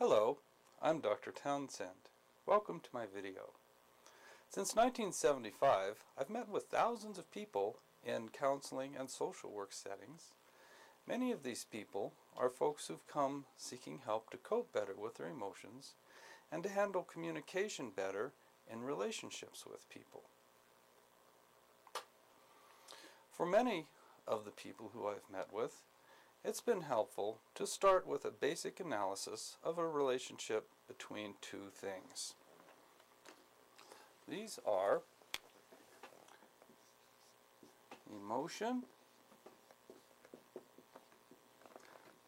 Hello, I'm Dr. Townsend. Welcome to my video. Since 1975, I've met with thousands of people in counseling and social work settings. Many of these people are folks who've come seeking help to cope better with their emotions and to handle communication better in relationships with people. For many of the people who I've met with, it's been helpful to start with a basic analysis of a relationship between two things. These are emotion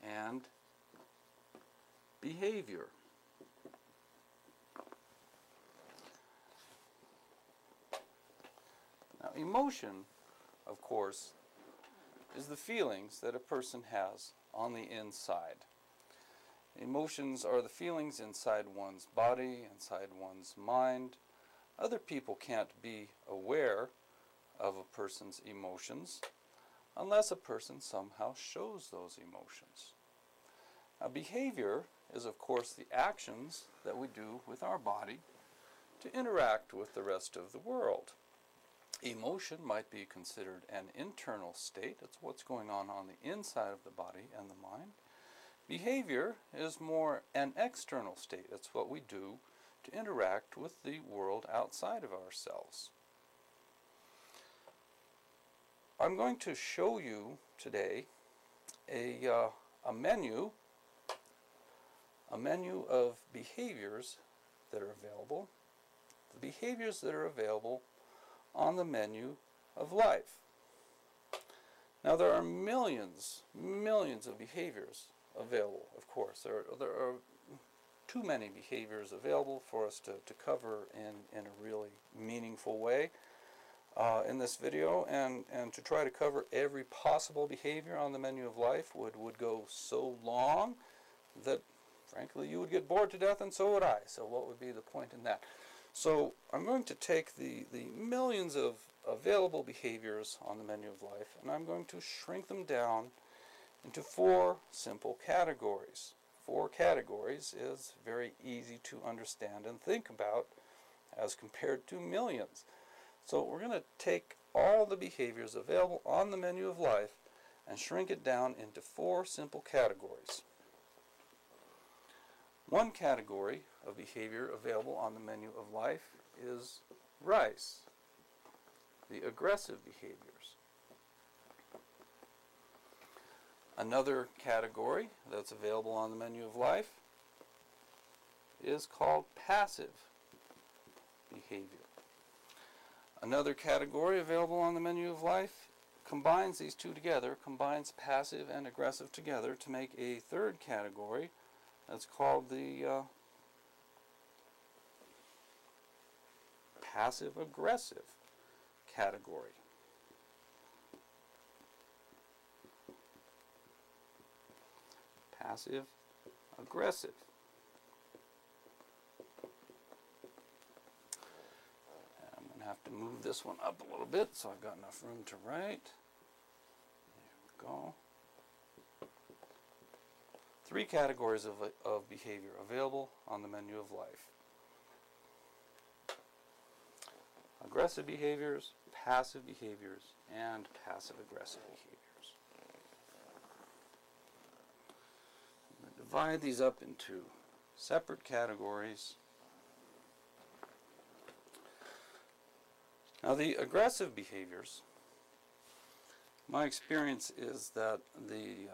and behavior. Now, emotion, of course, is the feelings that a person has on the inside. Emotions are the feelings inside one's body, inside one's mind. Other people can't be aware of a person's emotions unless a person somehow shows those emotions. Now, behavior is, of course, the actions that we do with our body to interact with the rest of the world. Emotion might be considered an internal state. It's what's going on the inside of the body and the mind. Behavior is more an external state. It's what we do to interact with the world outside of ourselves. I'm going to show you today a menu of behaviors that are available. The behaviors that are available on the menu of life. Now, there are millions of behaviors available, of course. There are too many behaviors available for us to cover in a really meaningful way in this video, and to try to cover every possible behavior on the menu of life would go so long that, frankly, you would get bored to death, and so would I. So what would be the point in that? So I'm going to take the millions of available behaviors on the menu of life, and I'm going to shrink them down into 4 simple categories. 4 categories is very easy to understand and think about as compared to millions. So we're going to take all the behaviors available on the menu of life and shrink it down into 4 simple categories. One category of behavior available on the menu of life is RICE, the aggressive behaviors. Another category that's available on the menu of life is called passive behavior. Another category available on the menu of life combines these two together, combines passive and aggressive together to make a third category that's called the passive-aggressive category. Passive-aggressive. I'm going to have to move this one up a little bit so I've got enough room to write. There we go. 3 categories of behavior available on the menu of life. Aggressive behaviors, passive behaviors, and passive-aggressive behaviors. I'm going to divide these up into separate categories. Now, the aggressive behaviors, my experience is that the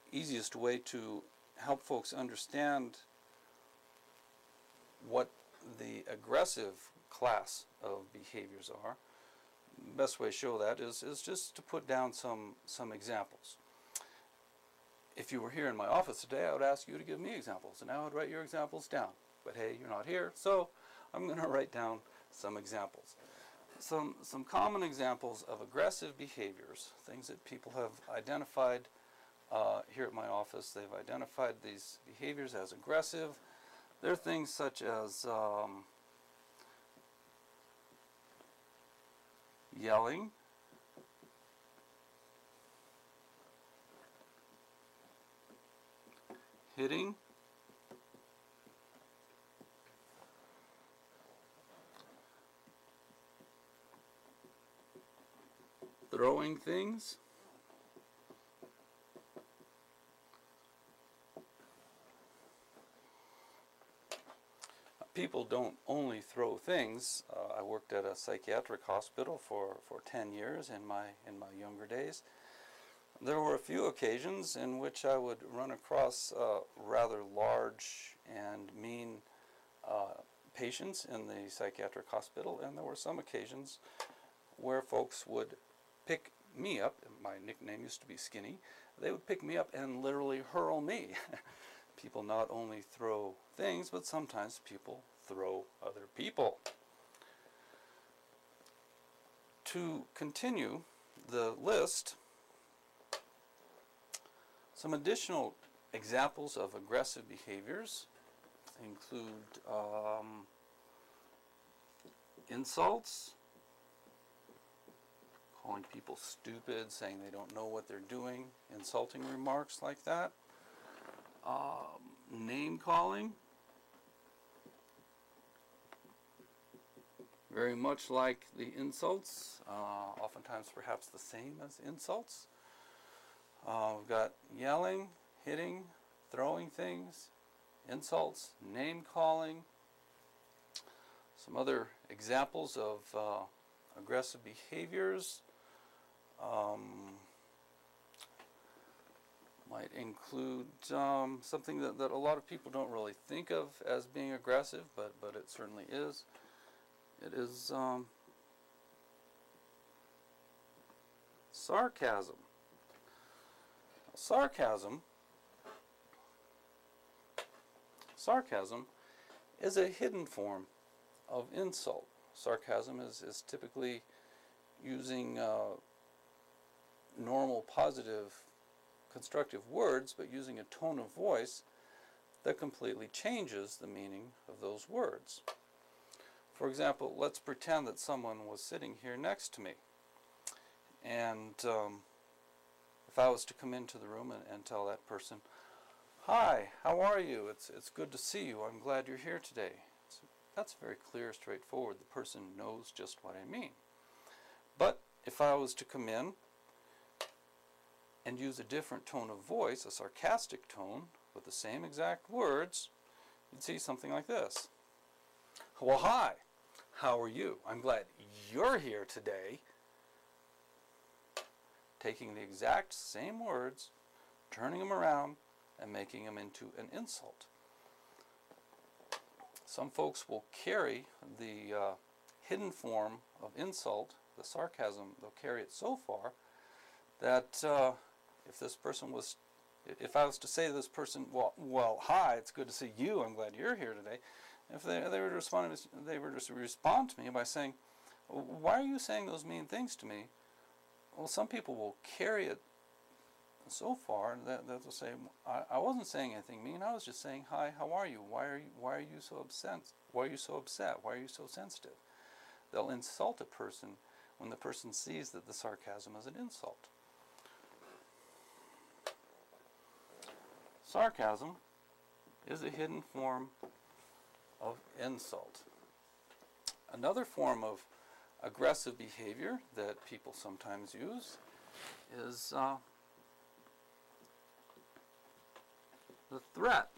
easiest way to help folks understand what the aggressive class of behaviors are, the best way to show that is just to put down some examples. If you were here in my office today, I would ask you to give me examples, and I would write your examples down. But hey, you're not here, so I'm going to write down some examples. Some common examples of aggressive behaviors, things that people have identified here at my office. They've identified these behaviors as aggressive. There are things such as yelling, hitting, throwing things, people don't only throw things. I worked at a psychiatric hospital for 10 years in my younger days. There were a few occasions in which I would run across rather large and mean patients in the psychiatric hospital, and there were some occasions where folks would pick me up. My nickname used to be Skinny. They would pick me up and literally hurl me. People not only throw things, but sometimes people throw other people. To continue the list, some additional examples of aggressive behaviors include insults, calling people stupid, saying they don't know what they're doing, insulting remarks like that, name calling, very much like the insults, oftentimes perhaps the same as insults. We've got yelling, hitting, throwing things, insults, name calling. Some other examples of aggressive behaviors might include something that a lot of people don't really think of as being aggressive, but it certainly is. It is sarcasm. Sarcasm is a hidden form of insult. Sarcasm is typically using normal, positive, constructive words, but using a tone of voice that completely changes the meaning of those words. For example, let's pretend that someone was sitting here next to me, and if I was to come into the room and tell that person, "Hi, how are you? It's good to see you. I'm glad you're here today." That's very clear, straightforward. The person knows just what I mean. But if I was to come in and use a different tone of voice, a sarcastic tone, with the same exact words, you'd see something like this. "Well, hi, how are you? I'm glad you're here today." Taking the exact same words, turning them around, and making them into an insult. Some folks will carry the hidden form of insult, the sarcasm, they'll carry it so far that if I was to say to this person, well, hi, it's good to see you, I'm glad you're here today, if they were to respond to me by saying, "Why are you saying those mean things to me?" Well, some people will carry it so far that they'll say, I wasn't saying anything mean, I was just saying, "Hi, how are you? Why are you so upset? Why are you so upset? Why are you so sensitive?" They'll insult a person when the person sees that the sarcasm is an insult. Sarcasm is a hidden form of insult. Another form of aggressive behavior that people sometimes use is the threat.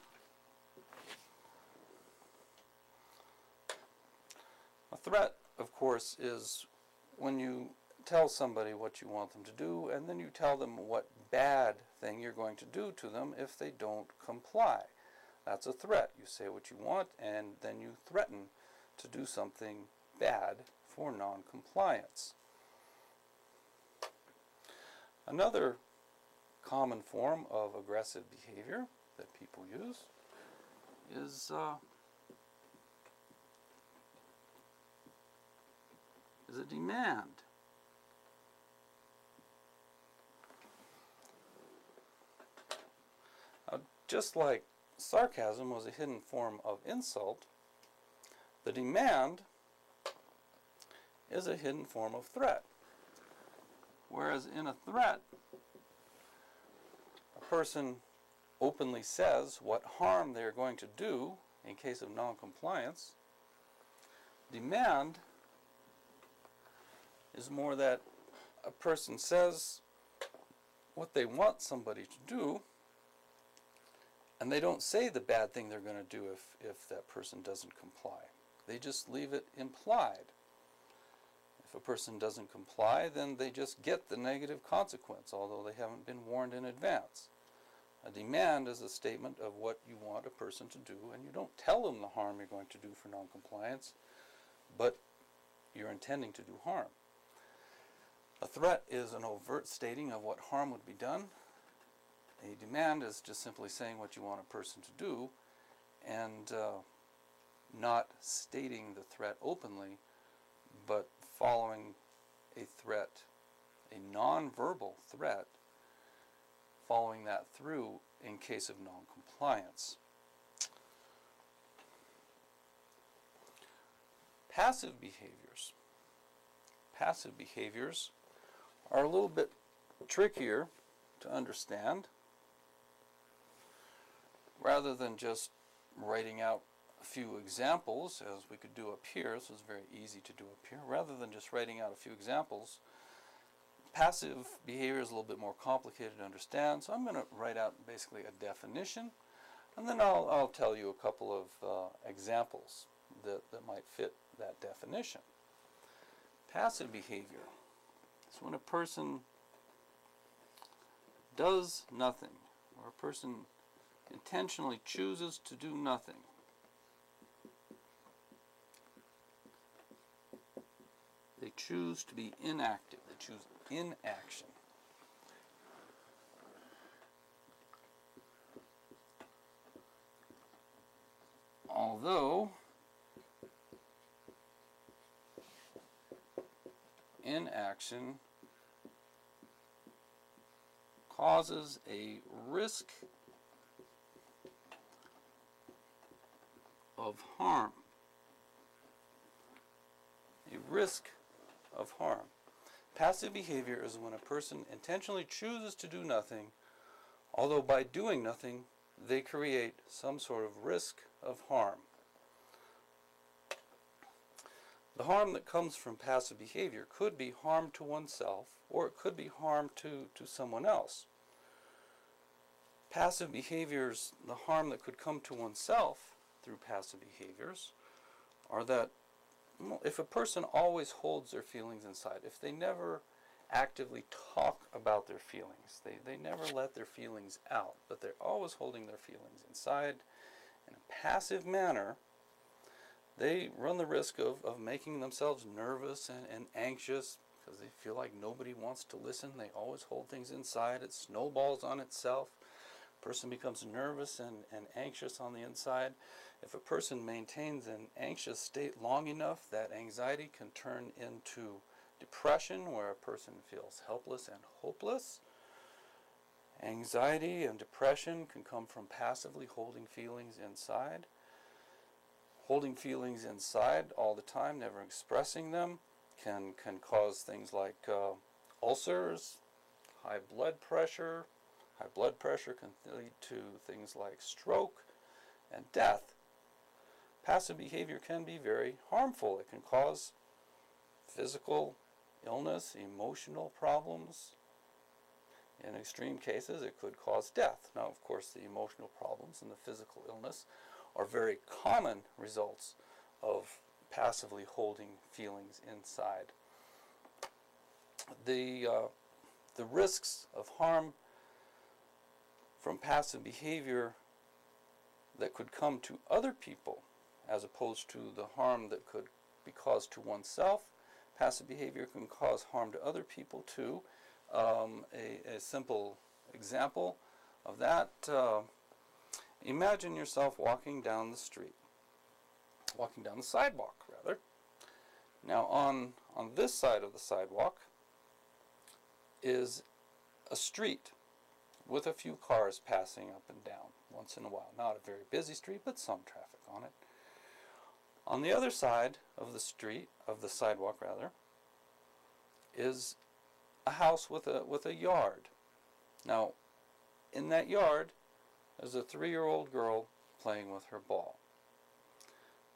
A threat, of course, is when you tell somebody what you want them to do, and then you tell them what bad thing you're going to do to them if they don't comply. That's a threat. You say what you want, and then you threaten to do something bad for non-compliance. Another common form of aggressive behavior that people use is a demand. Just like sarcasm was a hidden form of insult, the demand is a hidden form of threat. Whereas in a threat, a person openly says what harm they're going to do in case of non-compliance. Demand is more that a person says what they want somebody to do, and they don't say the bad thing they're going to do if that person doesn't comply. They just leave it implied. If a person doesn't comply, then they just get the negative consequence, although they haven't been warned in advance. A demand is a statement of what you want a person to do, and you don't tell them the harm you're going to do for non-compliance, but you're intending to do harm. A threat is an overt stating of what harm would be done. A demand is just simply saying what you want a person to do, and not stating the threat openly, but following a threat, a non-verbal threat, following that through in case of non-compliance. Passive behaviors. Passive behaviors are a little bit trickier to understand. Rather than just writing out a few examples, as we could do up here, this is very easy to do up here, rather than just writing out a few examples, passive behavior is a little bit more complicated to understand, so I'm going to write out basically a definition, and then I'll tell you a couple of examples that might fit that definition. Passive behavior is when a person does nothing, or a person intentionally chooses to do nothing. They choose to be inactive. They choose inaction. Although inaction causes a risk of harm. A risk of harm. Passive behavior is when a person intentionally chooses to do nothing, although by doing nothing, they create some sort of risk of harm. The harm that comes from passive behavior could be harm to oneself, or it could be harm to someone else. Passive behaviors, the harm that could come to oneself through passive behaviors, are that if a person always holds their feelings inside, if they never actively talk about their feelings, they never let their feelings out, but they're always holding their feelings inside in a passive manner, they run the risk of making themselves nervous and anxious because they feel like nobody wants to listen. They always hold things inside. It snowballs on itself. A person becomes nervous and anxious on the inside. If a person maintains an anxious state long enough, that anxiety can turn into depression, where a person feels helpless and hopeless. Anxiety and depression can come from passively holding feelings inside. Holding feelings inside all the time, never expressing them, can cause things like ulcers, high blood pressure. High blood pressure can lead to things like stroke and death. Passive behavior can be very harmful. It can cause physical illness, emotional problems. In extreme cases, it could cause death. Now, of course, the emotional problems and the physical illness are very common results of passively holding feelings inside. The risks of harm from passive behavior that could come to other people, as opposed to the harm that could be caused to oneself. Passive behavior can cause harm to other people too. A simple example of that, imagine yourself walking down the street, walking down the sidewalk rather. Now on this side of the sidewalk is a street with a few cars passing up and down once in a while. Not a very busy street, but some traffic on it. On the other side of the street, of the sidewalk rather, is a house with a yard. Now, in that yard, as a 3-year-old girl playing with her ball.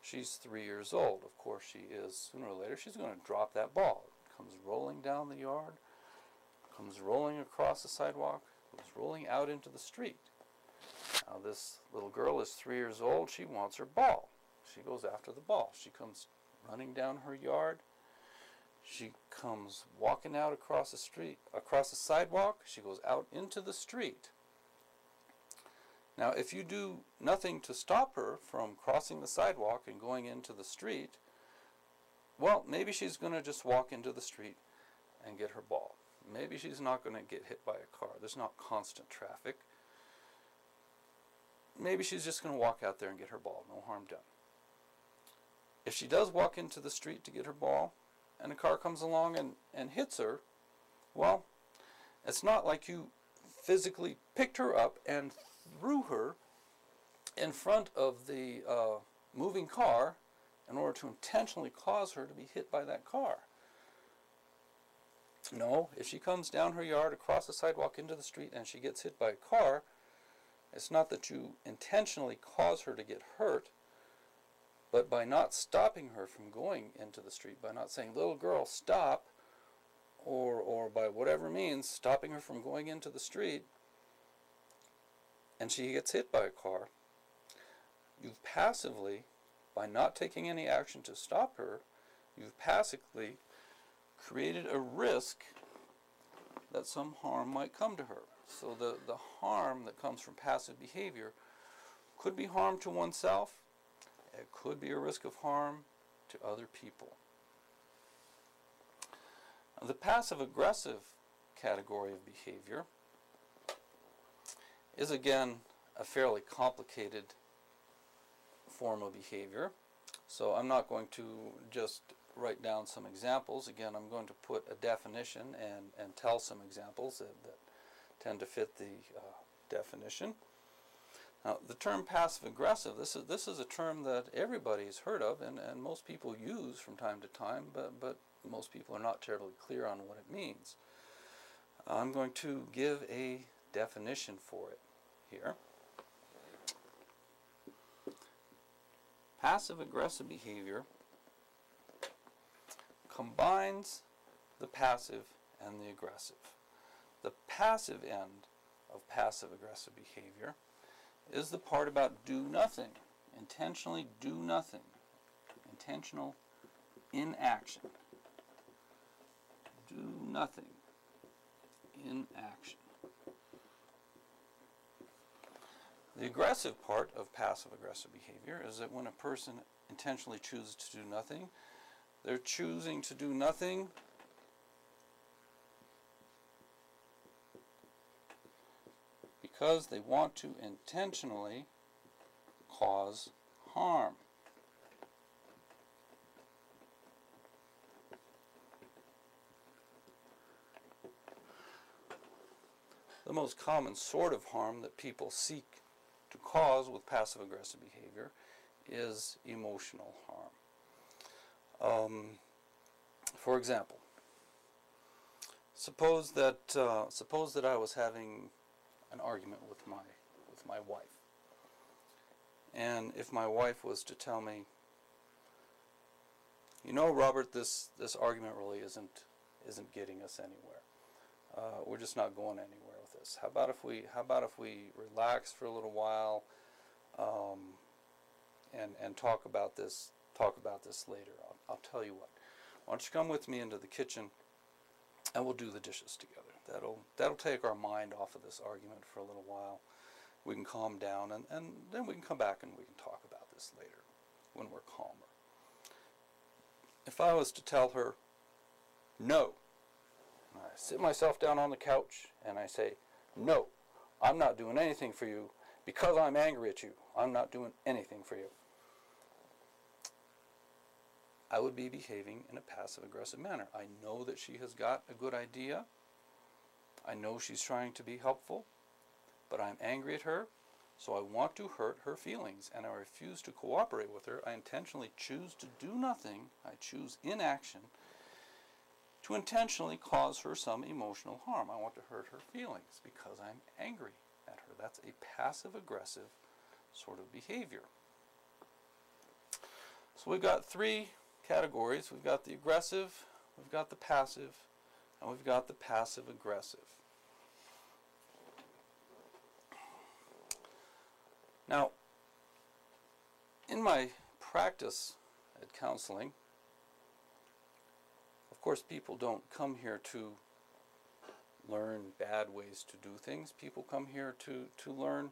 She's 3 years old. Of course she is. Sooner or later she's going to drop that ball. It comes rolling down the yard, comes rolling across the sidewalk, goes rolling out into the street. Now this little girl is 3 years old. She wants her ball. She goes after the ball. She comes running down her yard. She comes walking out across the street, across the sidewalk. She goes out into the street. Now, if you do nothing to stop her from crossing the sidewalk and going into the street, well, maybe she's going to just walk into the street and get her ball. Maybe she's not going to get hit by a car. There's not constant traffic. Maybe she's just going to walk out there and get her ball. No harm done. If she does walk into the street to get her ball and a car comes along and hits her, well, it's not like you physically picked her up and threw her in front of the moving car in order to intentionally cause her to be hit by that car. No, if she comes down her yard, across the sidewalk into the street, and she gets hit by a car, it's not that you intentionally cause her to get hurt, but by not stopping her from going into the street, by not saying, little girl, stop, or by whatever means, stopping her from going into the street, and she gets hit by a car, you've passively, by not taking any action to stop her, you've passively created a risk that some harm might come to her. So the harm that comes from passive behavior could be harm to oneself. It could be a risk of harm to other people. Now, the passive-aggressive category of behavior is again a fairly complicated form of behavior. So I'm not going to just write down some examples. Again, I'm going to put a definition and tell some examples that tend to fit the definition. Now, the term passive-aggressive, this is a term that everybody's heard of and most people use from time to time, but most people are not terribly clear on what it means. I'm going to give a definition for it here. Passive-aggressive behavior combines the passive and the aggressive. The passive end of passive-aggressive behavior is the part about do nothing, intentionally do nothing, intentional inaction. Do nothing, inaction. The aggressive part of passive-aggressive behavior is that when a person intentionally chooses to do nothing, they're choosing to do nothing because they want to intentionally cause harm. The most common sort of harm that people seek to cause with passive-aggressive behavior is emotional harm. For example, suppose that I was having an argument with my wife, and if my wife was to tell me, you know, Robert, this argument really isn't getting us anywhere. We're just not going anywhere with this. How about if we relax for a little while, and talk about this later. I'll tell you what. Why don't you come with me into the kitchen, and we'll do the dishes together. That'll take our mind off of this argument for a little while. We can calm down, and then we can come back and we can talk about this later when we're calmer. If I was to tell her, no, I sit myself down on the couch and I say, no, I'm not doing anything for you because I'm angry at you. I'm not doing anything for you. I would be behaving in a passive-aggressive manner. I know that she has got a good idea. I know she's trying to be helpful, but I'm angry at her, so I want to hurt her feelings, and I refuse to cooperate with her. I intentionally choose to do nothing. I choose inaction to intentionally cause her some emotional harm. I want to hurt her feelings because I'm angry at her. That's a passive-aggressive sort of behavior. So we've got three categories. We've got the aggressive, we've got the passive, and we've got the passive-aggressive. Now, in my practice at counseling, of course, people don't come here to learn bad ways to do things. People come here to learn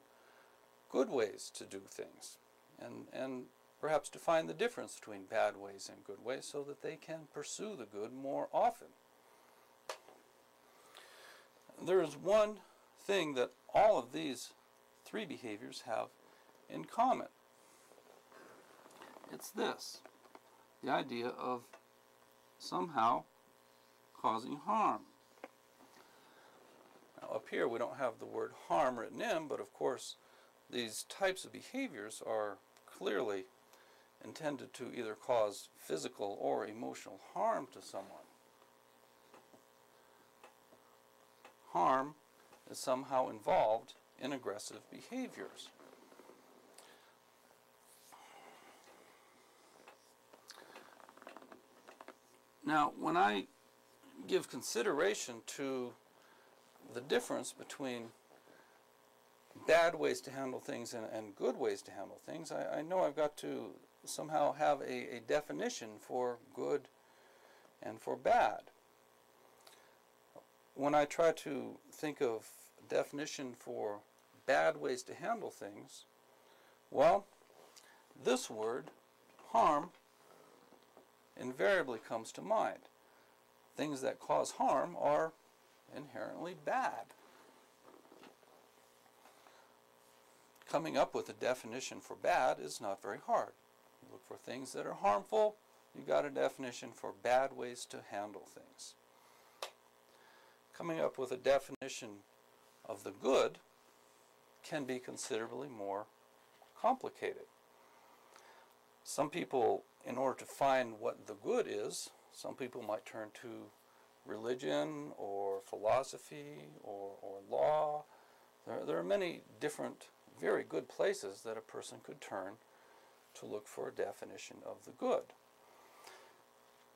good ways to do things, and perhaps to find the difference between bad ways and good ways so that they can pursue the good more often. There is one thing that all of these three behaviors have in common. It's this, the idea of somehow causing harm. Now up here we don't have the word harm written in, but of course these types of behaviors are clearly intended to either cause physical or emotional harm to someone. Harm is somehow involved in aggressive behaviors. Now, when I give consideration to the difference between bad ways to handle things and good ways to handle things, I know I've got to somehow have a definition for good and for bad. When I try to think of a definition for bad ways to handle things, well, this word, harm, invariably comes to mind. Things that cause harm are inherently bad. Coming up with a definition for bad is not very hard. You look for things that are harmful, you got a definition for bad ways to handle things. Coming up with a definition of the good can be considerably more complicated. Some people, in order to find what the good is, some people might turn to religion or philosophy or law. There are many different, very good places that a person could turn to look for a definition of the good.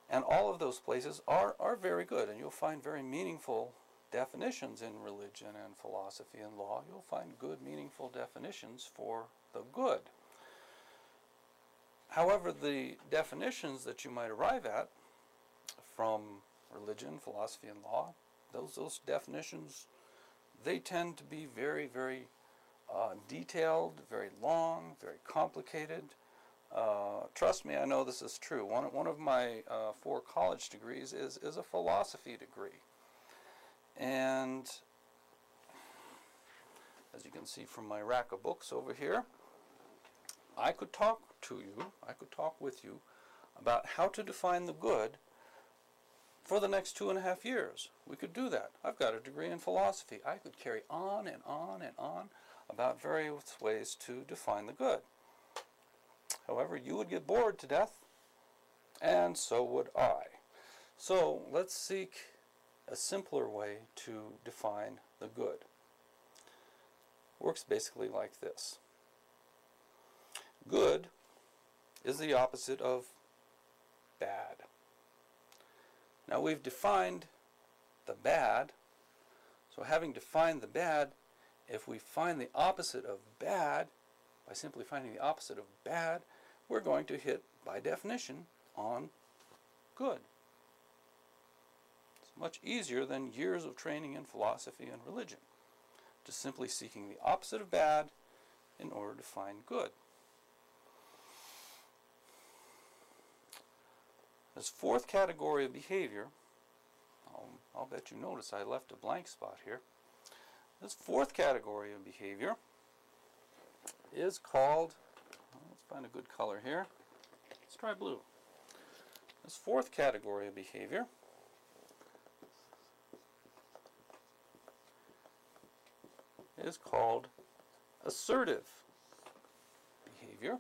And all of those places are very good, and you'll find very meaningful definitions in religion and philosophy and law. You'll find good, meaningful definitions for the good. However, the definitions that you might arrive at from religion, philosophy, and law, those definitions, they tend to be very, very detailed, very long, very complicated. Trust me, I know this is true. One of my 4 college degrees is a philosophy degree. And as you can see from my rack of books over here, I could talk with you about how to define the good for the next 2.5 years. We could do that. I've got a degree in philosophy. I could carry on and on and on about various ways to define the good. However, you would get bored to death, and so would I. So let's seek a simpler way to define the good. Works basically like this. Good is the opposite of bad. Now we've defined the bad, so having defined the bad, if we find the opposite of bad, by simply finding the opposite of bad, we're going to hit, by definition, on good. It's much easier than years of training in philosophy and religion, just simply seeking the opposite of bad in order to find good. This 4th category of behavior, I'll bet you notice I left a blank spot here. This 4th category of behavior is called, let's find a good color here. Let's try blue. This 4th category of behavior is called assertive behavior.